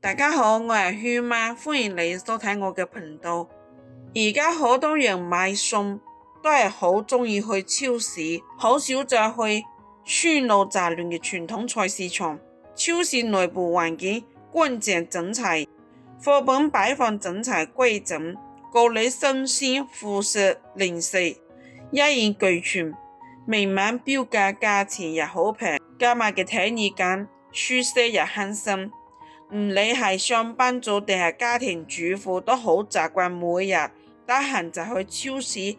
大家好，我係圈媽，歡迎你收睇我嘅頻道。而家好多人買餸都係好鍾意去超市，好少再去喧鬧雜亂嘅傳統菜市場。超市內部環境乾淨整齊，貨品擺放整齊規整，各類新鮮副食零食一應俱全，明碼標價，價錢又好平，加埋嘅體驗感舒適又慳心。唔理係上班族定係家庭主婦，都好習慣每日得閒就去超市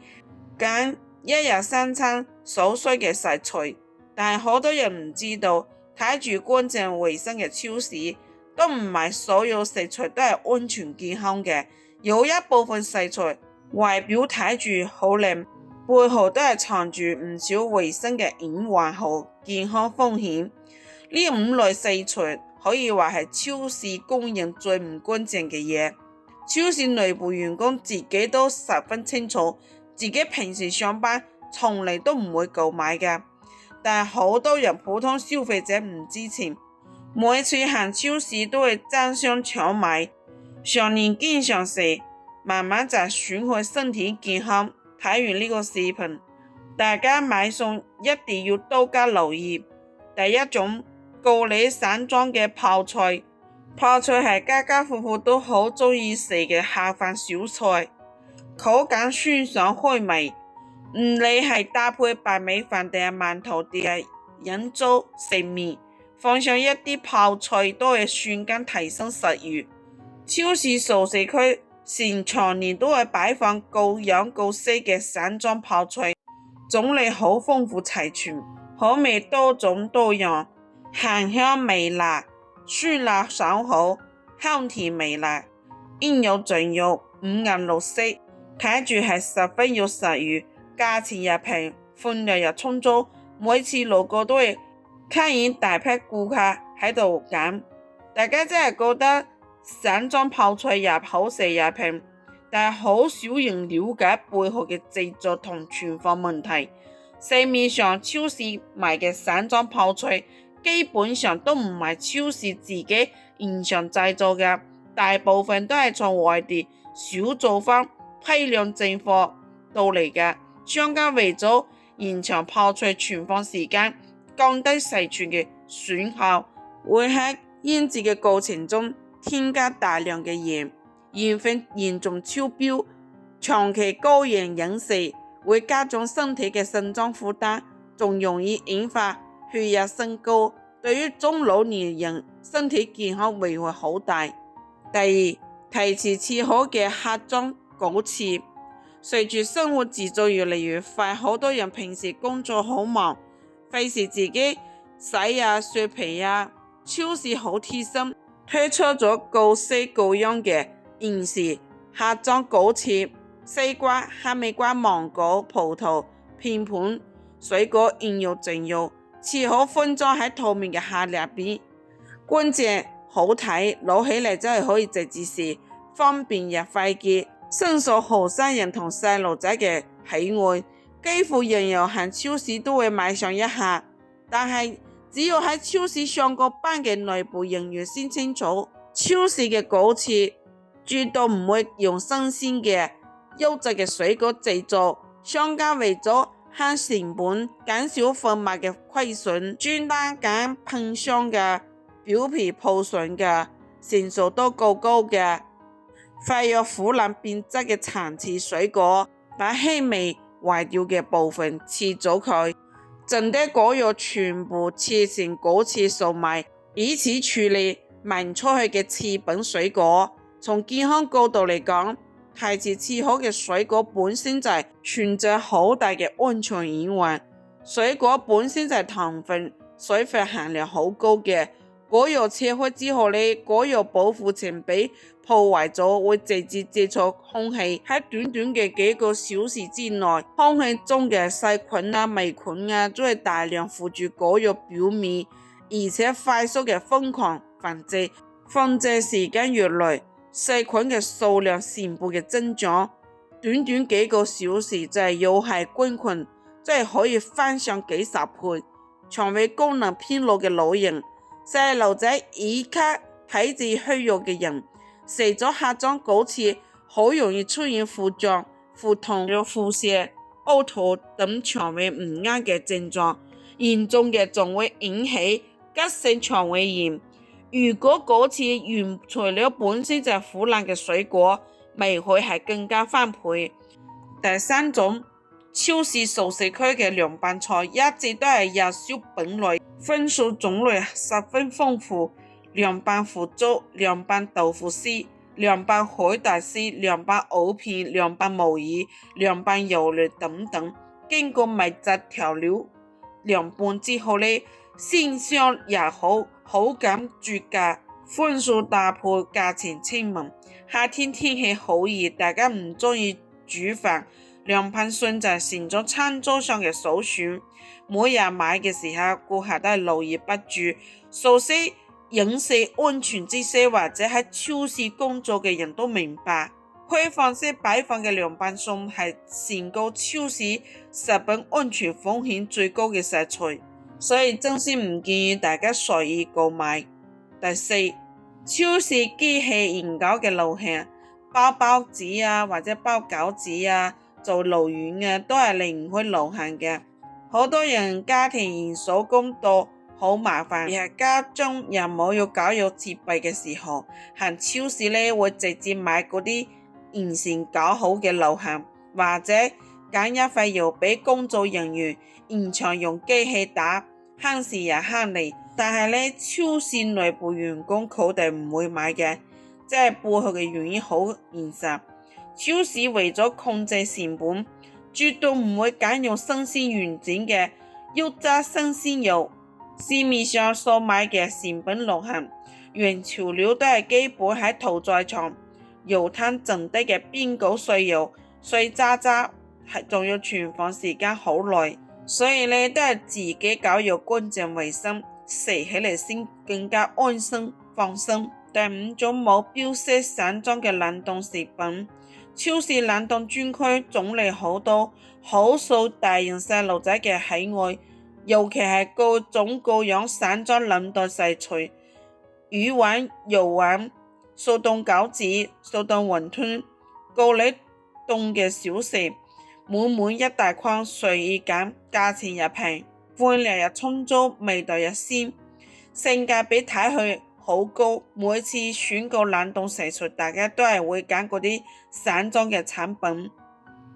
揀一日三餐所需嘅食材。但係好多人唔知道，睇住乾淨衛生嘅超市，都唔係所有食材都係安全健康嘅。有一部分食材外表睇住好靚，背後都係藏住唔少衛生嘅隱患和健康風險。呢五類食材可以話係超市供應最唔乾淨嘅嘢。超市內部員工自己都十分清楚，自己平時上班從嚟都唔會購買㗎。但係好多人普通消費者唔知情，每次行超市都會爭相搶買，常年經常食，慢慢就損害身體健康。睇完呢個視頻，大家買餸一定要多加留意。第一種，高麗散裝嘅泡菜。泡菜係家家戶戶都好鍾意食嘅下飯小菜，口感酸爽開胃，唔理係搭配白米飯定係饅頭定係飲粥食麵，放上一啲泡菜都會瞬間提升食慾。超市熟食區成長年都會擺放各樣各色嘅散裝泡菜，種類好豐富齊全，口味多種多樣，鹹香微辣，酸辣爽口，香甜微辣，應有盡有，五顏六色，睇住係十分有食慾，價錢又平，分量又充足，每次路過都會吸引大批顧客喺度揀。大家真係覺得散裝泡菜又好食又平，但係好少人了解背後嘅製作同存放問題。市面上超市賣嘅散裝泡菜基本上都唔係超市自己現場製作嘅，大部分都係從外地小作坊批量進貨到嚟嘅。商家為咗延長泡菜存放時間，降低食材嘅損耗，會喺醃製嘅過程中添加大量嘅鹽，鹽分嚴重超標，長期高鹽飲食會加重身體嘅腎臟負擔，仲容易引發血壓升高，對於中老年人身體健康危害好大。第二，提前切好嘅盒裝果切。隨住生活節奏越嚟越快，好多人平時工作好忙，費事自己洗啊削皮啊，超市好貼心，推出咗各式各樣嘅現時盒裝果切，西瓜、哈密瓜、芒果、葡萄、片盤水果應有盡有，切好分裝喺透明嘅盒入邊，乾淨好睇，攞起嚟真係可以直接食，方便又快捷，深受後生人同細路仔嘅喜愛，幾乎人人行超市都會買上一盒。但係只要喺超市上過班嘅內部人員先清楚，超市嘅果切絕對唔會用新鮮嘅優質嘅水果製作，商家為咗慳成本，減少貨物嘅虧損，專單揀噴香嘅、表皮破損嘅、成熟度過高嘅、快要腐爛變質嘅殘次水果，把輕微壞掉嘅部分切咗佢，剩低果肉全部切成果切售賣，以此處理賣出去嘅次品水果。從健康角度嚟講，提前切好嘅水果本身就係存在好大嘅安全隱患。水果本身就係糖分、水分含量好高嘅，果肉切開之後呢，果肉保護層被破壞咗，會直接接觸空氣，喺短短嘅幾個小時之內，空氣中嘅細菌啊、微菌啊，都係大量附住果肉表面，而且快速嘅瘋狂繁殖，繁殖時間越耐，細菌嘅數量成倍嘅增長，短短幾個小時就係有害菌群，即係可以翻上幾十倍。腸胃功能偏弱嘅老人、細路仔以及體質虛弱嘅人，食咗黑種枸杞好容易出現腹脹、腹痛、腹瀉、嘔吐等腸胃唔啱嘅症狀，嚴重嘅仲會引起急性腸胃炎。如果枸杞原材料本身就係苦爛嘅水果，味會係更加翻倍。第三種，超市熟食區嘅涼拌菜一直都係熱銷品類，分數種類十分豐富，涼拌腐竹、涼拌豆腐絲、涼拌海帶絲、涼拌藕片、涼拌木耳、涼拌魷魚等等，經過秘製調料涼拌之後呢，鮮香又好，口感絕佳，分數搭配，價錢親民。夏天天氣好熱，大家唔中意煮飯，涼拌餸就係成咗餐桌上嘅首選。每日買嘅時候，顧客都係絡繹不絕。熟悉飲食安全知識或者喺超市工作嘅人都明白，開放式擺放嘅涼拌餸係成個超市食品安全風險最高嘅食材，所以真心唔建議大家隨意購買。第四，超市機器研究嘅路線，包子啊或者包餃子啊，做鱸魚啊都係離唔開流行嘅。好多人家庭人手工多，好麻煩，而係家中又冇有搞肉設備嘅時候，行超市呢會直接買嗰啲現成搞好嘅流行，或者揀一塊肉俾工作人員現場用機器打，慳時又慳力。但係呢，超市內部員工佢哋唔會買嘅，即係背後嘅原因好現實。超市為咗控制成本，絕對唔會揀用新鮮完整嘅優質新鮮肉。市面上所買嘅成品流行，原材料都係基本喺屠宰場油攤剩低嘅邊角碎肉，碎渣渣，仲要存放時間好耐，所以呢都係自己搞肉乾淨衛生，食起嚟先更加安心放心。第五種，冇標識散裝嘅冷凍食品，超市冷凍專區種類好多，好受大人細路仔嘅喜愛，尤其係各種各樣散裝冷凍食材，魚丸、肉丸、速凍餃子、速凍雲吞、高麗凍嘅小食，滿滿一大筐，隨意揀，價錢又平，分量又充足，味道又鮮，性價比睇去好高。每次選購冷凍食材，大家都係會揀嗰啲散裝嘅產品，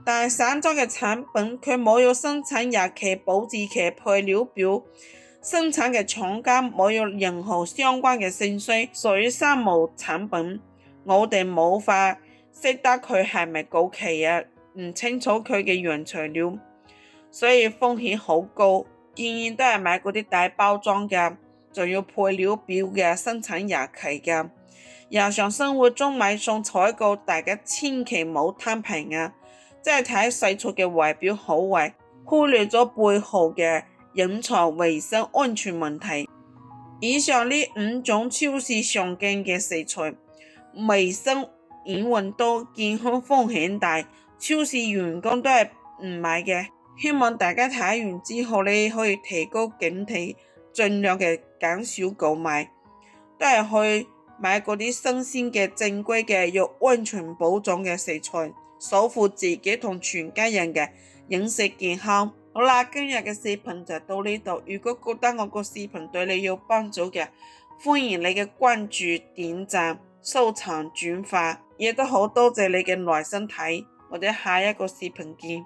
但係散裝嘅產品佢冇有生產日期、保質期、配料表，生產嘅廠家冇有任何相關嘅信息，屬於三無產品。我哋冇法識得佢係咪過期啊，唔清楚佢嘅原材料，所以風險好高。建議都係買嗰啲大包裝嘅，仲要配料表嘅、生產日期嘅。日常生活中買餸採購，大家千祈唔好貪平啊！即係睇細菜嘅外表好壞，忽略咗背後嘅隱藏衛生安全問題。以上呢五種超市常見嘅食材，衛生隱患多，健康風險大，超市員工都係唔買嘅。希望大家睇完之後呢，可以提高警惕，盡量嘅減少購買，都係去買嗰啲新鮮嘅正規嘅有安全保障嘅食材，守護自己同全家人嘅飲食健康。好啦，今日嘅視頻就到呢度。如果覺得我個視頻對你有幫助嘅，歡迎你嘅關注、點讚、收藏、轉發，亦都好多謝你嘅耐心睇。我哋下一個視頻見。